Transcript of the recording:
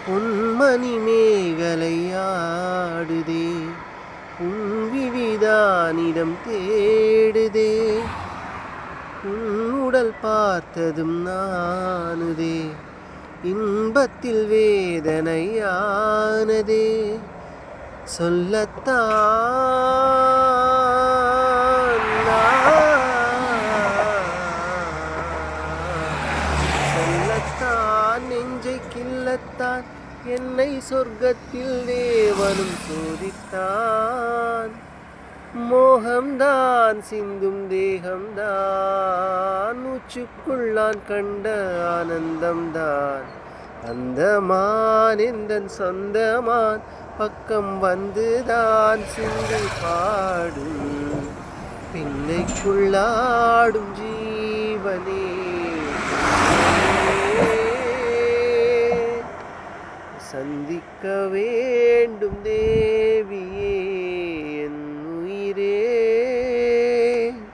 பொன்மணி மேகலையாடுதே, உன் விழிதானிடம் தேடுதே, உன் உடல் பார்த்ததும் நானுதே, இன்பத்தில் வேதனையானதே, சொல்லத்தான் சொல்லத்தான் நெஞ்சை கிள்ளத்தான் என்னை சொர்க்கத்தில் தேவனும் சோதித்தான். மோகம்தான் சிந்தும் தேகம்தான், மூச்சுக்குள்ளான் கண்ட ஆனந்தம்தான். அந்தமான் எந்தன் சொந்தமான் பக்கம் வந்துதான் சிந்தை பாடும், பிள்ளைக்குள்ளாடும் ஜீவனே. சந்திக்க வேண்டும்